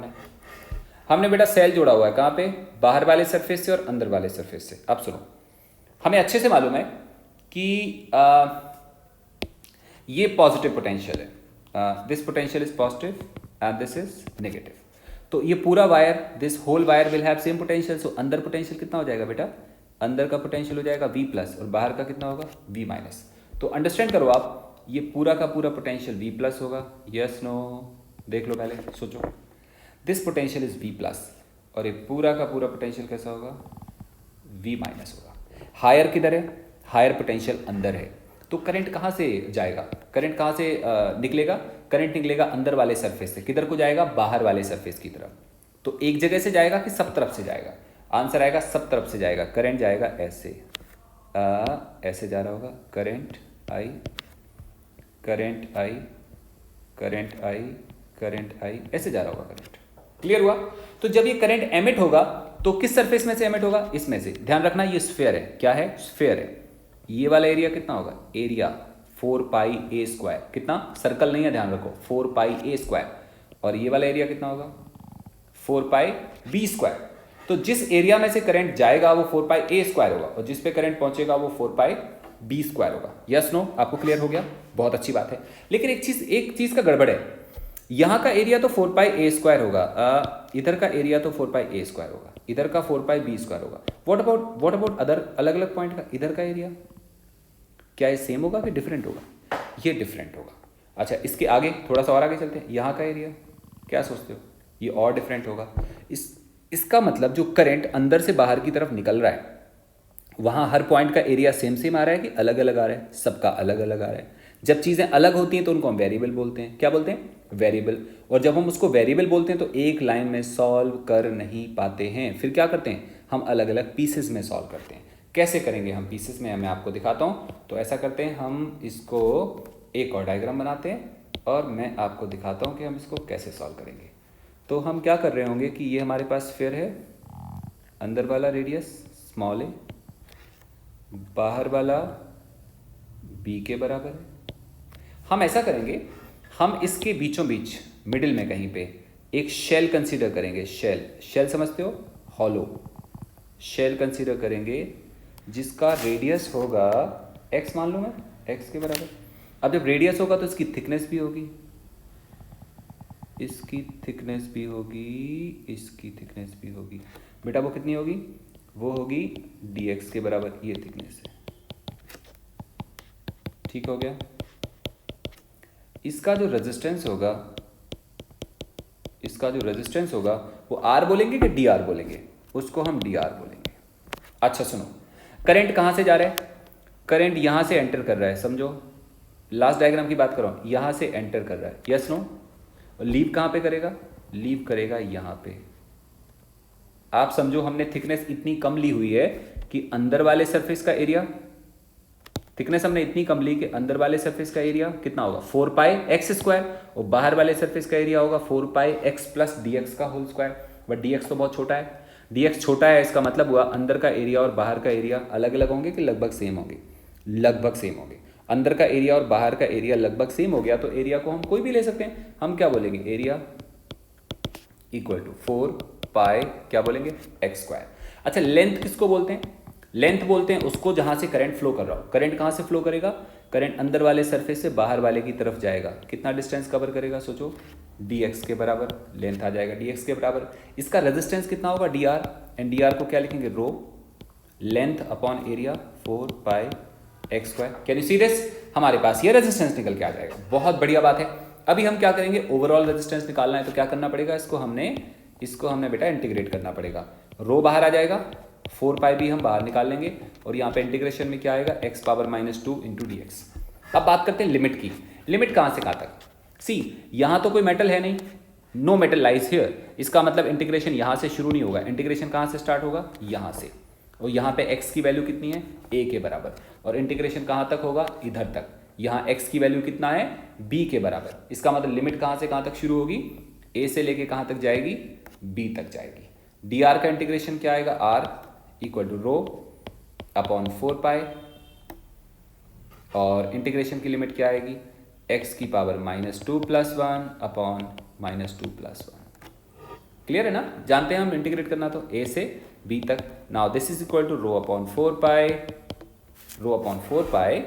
हमने बेटा सेल जोड़ा हुआ है, कहाँ पे, बाहर वाले सरफेस से और अंदर वाले सरफेस से। अब सुनो, हमें अच्छे से मालूम है कि ये पॉजिटिव पोटेंशियल है, this potential is positive and this is negative. तो ये पूरा wire, this whole wire will have same potential, so अंदर पोटेंशियल कितना हो जाएगा बेटा, अंदर का पोटेंशियल हो जाएगा V प्लस और बाहर का कितना होगा V माइनस। तो अंडरस्टैंड करो आप, ये पूरा का पूरा पोटेंशियल V प्लस होगा, यस नो, देख लो पहले सोचो, this potential is V plus और ये पूरा का पूरा पोटेंशियल कैसा होगा, V माइनस होगा। हायर किधर है, हायर पोटेंशियल अंदर है, तो करंट कहाँ से जाएगा, करंट कहाँ से निकलेगा, करंट निकलेगा अंदर वाले सरफेस से, किधर को जाएगा, बाहर वाले सरफेस की तरफ। तो एक जगह से जाएगा कि सब तरफ से जाएगा, आंसर आएगा सब तरफ से जाएगा। करंट जाएगा ऐसे, ऐसे जा रहा होगा, current I, current I, current I, current I, ऐसे जा रहा होगा करंट। क्लियर हुआ। तो जब ये करंट एमिट होगा तो किस सरफेस में से एमिट होगा, इसमें से। ध्यान रखना ये स्फीयर है, क्या है, स्फीयर है। ये वाला एरिया कितना होगा, एरिया 4 पाई ए स्क्वायर, कितना, सर्कल नहीं है, ध्यान रखो, 4 पाई ए स्क्वायर, और ये वाला एरिया कितना होगा 4 पाई बी स्क्वायर। तो तो जिस एरिया में से करंट जाएगा वो 4 पाई ए स्क्वायर होगा और जिस पे करंट पहुंचेगा वो 4 पाई बी स्क्वायर होगा। यस नो, आपको क्लियर हो गया? बहुत अच्छी बात है। लेकिन एक चीज का गड़बड़ है, यहां का एरिया तो 4 पाई ए स्क्वायर होगा, इधर का एरिया तो 4 पाई ए स्क्वायर होगा, इधर का 4 पाई बी स्क्वायर होगा। व्हाट अबाउट अदर अलग अलग पॉइंट का इधर का एरिया, क्या ये सेम होगा कि डिफरेंट होगा? ये डिफरेंट होगा। अच्छा, इसके आगे थोड़ा सा और आगे चलते हैं, यहाँ का एरिया क्या सोचते हो? ये और डिफरेंट होगा। इसका मतलब जो करंट अंदर से बाहर की तरफ निकल रहा है वहाँ हर पॉइंट का एरिया सेम सेम आ रहा है कि अलग अलग आ रहा है? सबका अलग अलग आ रहा है। जब चीज़ें अलग होती हैं तो उनको हम वेरिएबल बोलते हैं। क्या बोलते हैं? वेरिएबल। और जब हम उसको वेरिएबल बोलते हैं तो एक लाइन में सॉल्व कर नहीं पाते हैं, फिर क्या करते हैं? हम अलग अलग पीसेस में सॉल्व करते हैं। कैसे करेंगे हम पीसेस में, मैं आपको दिखाता हूँ। तो ऐसा करते हैं, हम इसको एक और डायग्राम बनाते हैं और मैं आपको दिखाता हूँ कि हम इसको कैसे सॉल्व करेंगे। तो हम क्या कर रहे होंगे कि ये हमारे पास स्फीयर है, अंदर वाला रेडियस स्मॉल ए, बाहर वाला बी के बराबर है। हम ऐसा करेंगे, हम इसके बीचों बीच मिडिल में कहीं पे एक शेल कंसीडर करेंगे। शेल समझते हो? हॉलो शेल कंसीडर करेंगे जिसका रेडियस होगा x, मान लो मैं x के बराबर। अब जब रेडियस होगा तो इसकी थिकनेस भी होगी, इसकी थिकनेस भी होगी, इसकी थिकनेस भी होगी। बेटा वो कितनी होगी? वो होगी dx के बराबर, ये थिकनेस है। ठीक हो गया? इसका जो रेजिस्टेंस होगा, इसका जो रेजिस्टेंस होगा वो r बोलेंगे कि dr बोलेंगे? उसको हम dr बोलेंगे। अच्छा सुनो, करंट कहाँ से जा रहा है? करंट यहाँ से एंटर कर रहा है, समझो। लास्ट डायग्राम की बात करो, यहाँ से एंटर कर रहा है। Yes no? और लीव कहाँ पे करेगा? लीव करेगा यहाँ पे। आप समझो हमने थिकनेस इतनी कम ली हुई है कि अंदर वाले सरफेस का एरिया, थिकनेस हमने इतनी कम ली कि अंदर वाले सरफेस का एरिया कितना होगा? 4 पाई एक्स स्क्वायर, और बाहर वाले सरफेस का एरिया होगा 4 pi x plus d x का whole square. But d x तो बहुत छोटा है, डी एक्स छोटा है, इसका मतलब हुआ अंदर का एरिया और बाहर का एरिया अलग अलग होंगे कि लगभग सेम होंगे? लगभग सेम होंगे। अंदर का एरिया और बाहर का एरिया लगभग सेम हो गया तो एरिया को हम कोई भी ले सकते हैं। हम क्या बोलेंगे? एरिया इक्वल टू 4 पाई क्या बोलेंगे? X square. अच्छा, लेंथ किसको बोलते हैं? लेंथ बोलते हैं उसको जहां से करंट फ्लो कर रहा हो। करंट कहां से फ्लो करेगा? करंट अंदर वाले सरफेस से बाहर वाले की तरफ जाएगा। कितना डिस्टेंस कवर करेगा? सोचो, dx के बराबर लेंथ आ जाएगा, dx के बराबर। इसका रेजिस्टेंस कितना होगा? dr, एंड dr को क्या लिखेंगे? Rho length upon area 4 pi X square. Can you see this? हमारे पास ये रेजिस्टेंस निकल के आ जाएगा। बहुत बढ़िया बात है। अभी हम क्या करेंगे? ओवरऑल रेजिस्टेंस निकालना है तो क्या करना पड़ेगा? इसको हमने बेटा इंटीग्रेट करना पड़ेगा। रो बाहर आ जाएगा, 4 पाई भी हम बाहर निकाल लेंगे और यहाँ पे इंटीग्रेशन में क्या आएगा? x power -2 into D x. अब बात करते हैं लिमिट की। लिमिट कहाँ से कहाँ तक? सी, यहाँ तो कोई मेटल है नहीं, नो मेटल लाइज हियर। इसका मतलब इंटीग्रेशन यहाँ से शुरू नहीं होगा, इंटीग्रेशन कहाँ से स्टार्ट होगा? यहाँ से। और यहाँ पे x की वैल्यू कितनी है? a के बराबर। और इंटीग्रेशन कहाँ तक होगा? इधर तक। यहाँ x की वैल्यू कितना है? b के बराबर। इसका मतलब लिमिट कहाँ से कहाँ तक शुरू होगी? a से लेके कहाँ तक जाएगी? b तक जाएगी। dr का इंटीग्रेशन क्या आएगा? r equal to rho upon 4 pi, और इंटीग्रेशन की लिमिट क्या आएगी? x की पावर -2 + 1 अपॉन -2 + 1। क्लियर है ना? जानते हैं हम इंटीग्रेट करना तो a से b तक। Now this is equal to rho upon 4 pi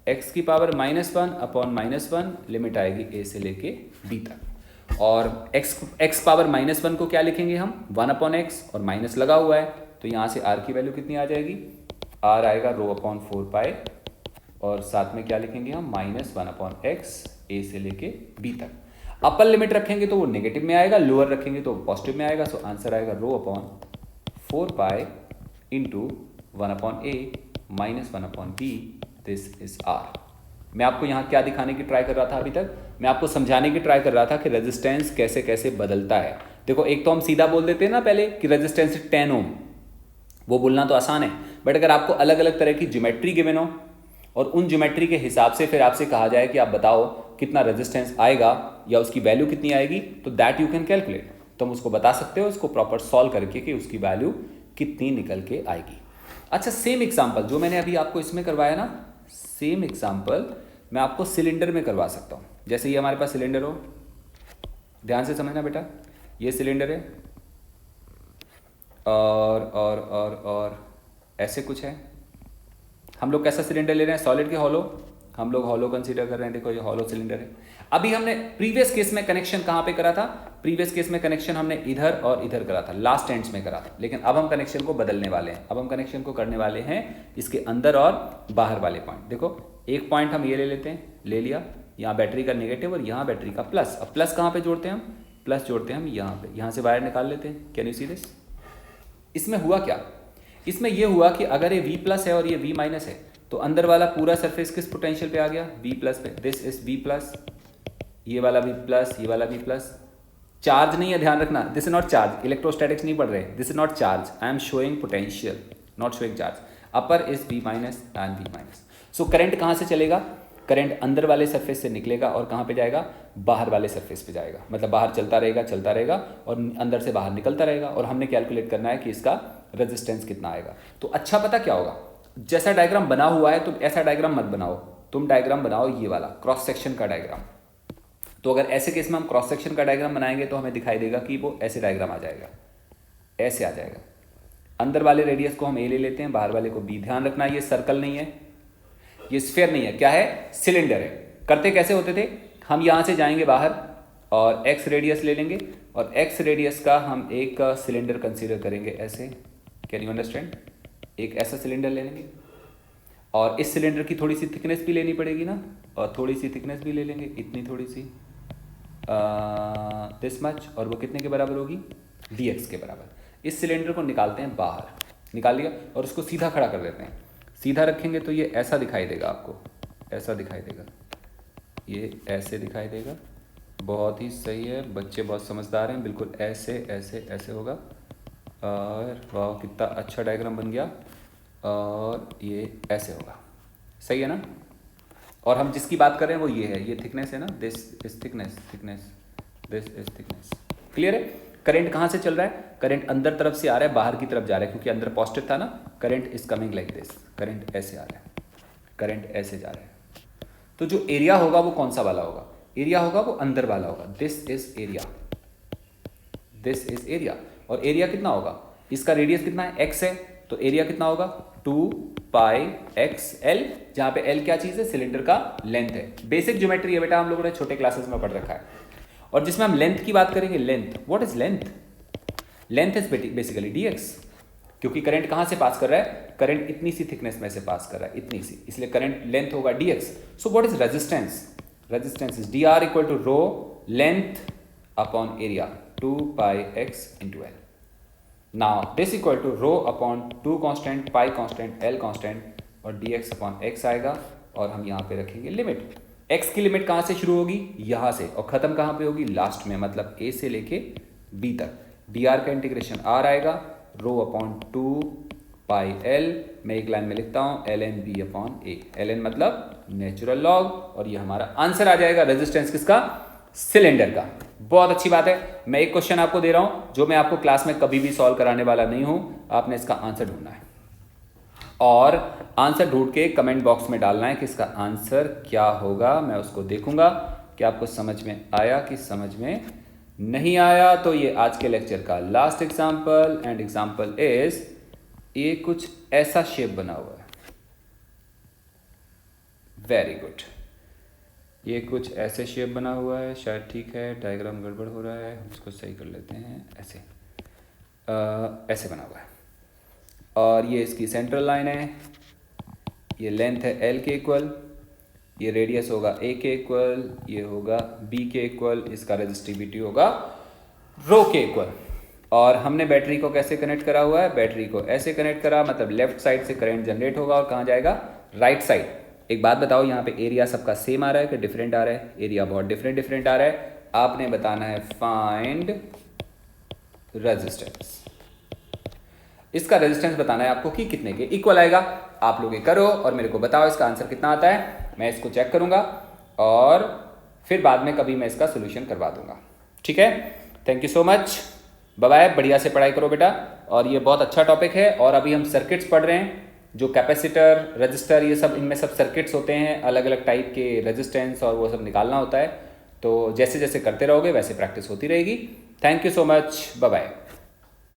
x की पावर -1 अपॉन -1, लिमिट आएगी a से लेके b तक। और x पावर -1 को क्या लिखेंगे हम? 1 अपॉन x, और माइनस लगा हुआ है तो यहाँ से r की वैल्यू कितनी आ जाएगी? r आएगा रो अपॉन 4 पाई, और साथ में क्या लिखेंगे हम? -1 अपॉन x, a से लेके b तक। अपर लिमिट रखेंगे तो वो नेगेटिव में आएगा, लोअर रखेंगे तो पॉजिटिव में आएगा। सो आंसर आएगा रो upon 4 pi into 1 upon a -1 upon b, this is r। मैं आपको यहाँ क्या दिखाने की ट्राई कर रहा था? अभी तक मैं आपको समझाने की ट्राई कर रहा था कि रेजिस्टेंस कैसे कैसे बदलता है। देखो, एक तो हम सीधा बोल देते हैं ना पहले कि रेजिस्टेंस 10 ओम, वो बोलना तो आसान है। बट अगर आपको अलग अलग तरह की ज्योमेट्री गिवन हो और उन ज्योमेट्री के हिसाब से फिर आपसे कहा जाए कि आप बताओ कितना रेजिस्टेंस आएगा या उसकी वैल्यू कितनी आएगी, तो दैट यू कैन कैलकुलेट। तुम उसको बता सकते हो इसको प्रॉपर सॉल्व करके कि उसकी वैल्यू कितनी निकल के आएगी। अच्छा, सेम एग्जाम्पल जो मैंने अभी आपको इसमें करवाया ना, सेम एग्जाम्पल मैं आपको सिलेंडर में करवा सकता हूँ। जैसे ये हमारे पास सिलेंडर हो, ध्यान से समझना बेटा, ये सिलेंडर है, और ऐसे कुछ है। हम लोग कैसा सिलेंडर ले रहे हैं, सॉलिड के हॉलो, हम लोग हॉलो कंसीडर कर रहे हैं। देखो ये हॉलो सिलेंडर है। अभी हमने प्रीवियस केस में कनेक्शन कहाँ पे करा था, प्रीवियस केस में कनेक्शन हमने इधर और इधर करा था, लास्ट एंड्स में करा था। लेकिन अब हम कनेक्शन को बदलने वाले हैं, अब हम कनेक्शन को करने वाले हैं इसके अंदर और बाहर वाले पॉइंट। देखो एक पॉइंट हम ये ले लेते हैं, ले लिया, यहाँ बैटरी का नेगेटिव और यहाँ बैटरी का प्लस। अब प्लस कहाँ पे जोड़ते हैं हम, प्लस जोड़ते हैं हम यहाँ पे, यहाँ से वायर निकाल लेते हैं। Can you see this? इसमें हुआ क्या, इसमें यह हुआ कि अगर ये V प्लस है और ये V माइनस है तो अंदर वाला पूरा सरफेस किस पोटेंशियल पे आ गया, V प्लस पे। दिस इज V प्लस, ये वाला V प्लस, ये वाला V प्लस। चार्ज नहीं है, ध्यान रखना, this is not charge, electrostatics नहीं पढ़ रहे, this is not charge, I am showing potential, not showing charge. Upper is V minus and V minus. So current कहाँ से चलेगा, करंट अंदर वाले सरफेस से निकलेगा और कहाँ पे जाएगा, बाहर वाले सरफेस पे जाएगा। मतलब बाहर चलता रहेगा और अंदर से बाहर निकलता रहेगा। और हमने कैलकुलेट करना है कि इसका रेजिस्टेंस कितना आएगा। तो अच्छा पता क्या होगा, जैसा डायग्राम बना हुआ है तुम ऐसा डायग्राम मत बनाओ, तुम डायग्राम बनाओ ये वाला क्रॉस सेक्शन का डायग्राम। तो अगर ऐसे केस में हम क्रॉस सेक्शन का डायग्राम बनाएंगे तो हमें दिखाई देगा कि वो ऐसे डायग्राम आ जाएगा, ऐसे आ जाएगा। अंदर वाले रेडियस को हम ए ले लेते हैं, बाहर वाले को बी। ध्यान रखना ये सर्कल नहीं है, ये स्फीयर नहीं है, क्या है, सिलेंडर है। करते कैसे होते थे, हम यहाँ से जाएंगे बाहर और एक्स रेडियस ले लेंगे और एक्स रेडियस का हम एक सिलेंडर कंसीडर करेंगे ऐसे। Can you understand? एक ऐसा सिलेंडर ले लेंगे और इस सिलेंडर की थोड़ी सी थिकनेस भी लेनी पड़ेगी ना, और थोड़ी सी थिकनेस भी ले लेंगे, इतनी थोड़ी सी, दिस मच, और वो कितने के बराबर होगी, dx के बराबर। इस सिलेंडर को निकालते हैं बाहर, निकाल लिया और उसको सीधा खड़ा कर देते हैं। सीधा रखेंगे तो ये ऐसा दिखाई देगा, आपको ऐसा दिखाई देगा, ये ऐसे दिखाई देगा। बहुत ही सही है, बच्चे बहुत समझदार हैं, बिल्कुल ऐसे ऐसे ऐसे होगा। और वाह कितना अच्छा डायग्राम बन गया। और ये ऐसे होगा, सही है ना। और हम जिसकी बात कर रहे हैं वो ये है, ये थिकनेस है ना, this is thickness, thickness, this is thickness. Clear है? करंट कहाँ से चल रहा है, करंट अंदर तरफ से आ रहा है, बाहर की तरफ जा रहा है, क्योंकि अंदर पॉजिटिव था ना। Current is coming like this, current ऐसे आ रहा है, करंट ऐसे जा रहा है। तो जो एरिया होगा वो कौन सा वाला होगा, एरिया होगा वो अंदर वाला होगा। This is area, this is area. और एरिया कितना होगा, इसका रेडियस कितना है, x है, तो एरिया कितना होगा 2πxl, जहां पे l क्या चीज है, सिलेंडर का लेंथ है। बेसिक ज्योमेट्री है बेटा, हम लोगों ने छोटे क्लासेस में पढ़ रखा है। और जिसमें हम लेंथ की बात करेंगे, length, what is length, length is basically dx, क्योंकि करंट कहां से पास कर रहा है, करंट इतनी सी थिकनेस में से पास कर रहा है, इतनी सी, इसलिए करंट लेंथ होगा dx। So what is resistance, resistance is dr equal to rho length upon area 2πx into l। Now this equal to rho upon 2 constant, pi constant, l constant और dx upon x आएगा। और हम यहाँ पे रखेंगे limit, x की limit कहाँ से शुरू होगी, यहाँ से, और ख़त्म कहाँ पे होगी, लास्ट में, मतलब a से लेके b तक। dr का इंटीग्रेशन r आएगा, रो अपॉन 2πl, मैं एक लाइन में लिखता हूँ ln b upon a, ln मतलब नेचुरल लॉग, और ये हमारा आंसर आ जाएगा रेजिस्टेंस किसका, सिलेंडर का। बहुत अच्छी बात है। मैं एक क्वेश्चन आपको दे रहा हूं जो मैं आपको क्लास में कभी भी सॉल्व कराने वाला नहीं हूं, आपने इसका आंसर ढूंढना है और आंसर ढूंढ के कमेंट बॉक्स में डालना है कि इसका आंसर क्या होगा। मैं उसको देखूंगा कि आपको समझ में आया कि समझ में नहीं आया। तो ये आज के लेक्चर का last example, and example is, ये कुछ ऐसा शेप बना हुआ है, वेरी गुड, ये कुछ ऐसे शेप बना हुआ है, शायद ठीक है, डायग्राम गड़बड़ हो रहा है, हम इसको सही कर लेते हैं। ऐसे ऐसे बना हुआ है और ये इसकी सेंट्रल लाइन है, ये लेंथ है l के इक्वल, ये रेडियस होगा a के इक्वल, ये होगा b के इक्वल, इसका रेजिस्टिविटी होगा रो के इक्वल। और हमने बैटरी को कैसे कनेक्ट करा हुआ है, बैटरी को ऐसे कनेक्ट करा, मतलब लेफ्ट साइड से करंट जनरेट होगा और कहाँ जाएगा, राइट साइड। एक बात बताओ, यहाँ पे एरिया सबका सेम आ रहा है कि डिफरेंट आ रहा है, एरिया बहुत डिफरेंट आ रहा है। आपने बताना है फाइंड रेजिस्टेंस, इसका रेजिस्टेंस बताना है आपको कि कितने के इक्वल आएगा। आप लोग ये करो और मेरे को बताओ इसका आंसर कितना आता है, मैं इसको चेक करूंगा और फिर बाद में कभी मैं इसका सोल्यूशन करवा दूंगा। ठीक है, thank you so much, bye bye, बढ़िया से पढ़ाई करो बेटा। और ये बहुत अच्छा टॉपिक है और अभी हम सर्किट्स पढ़ रहे हैं, जो कैपेसिटर, रजिस्टर, ये सब, इनमें सब सर्किट्स होते हैं, अलग अलग टाइप के रेजिस्टेंस और वो सब निकालना होता है। तो जैसे जैसे करते रहोगे वैसे प्रैक्टिस होती रहेगी। Thank you so much, bye bye.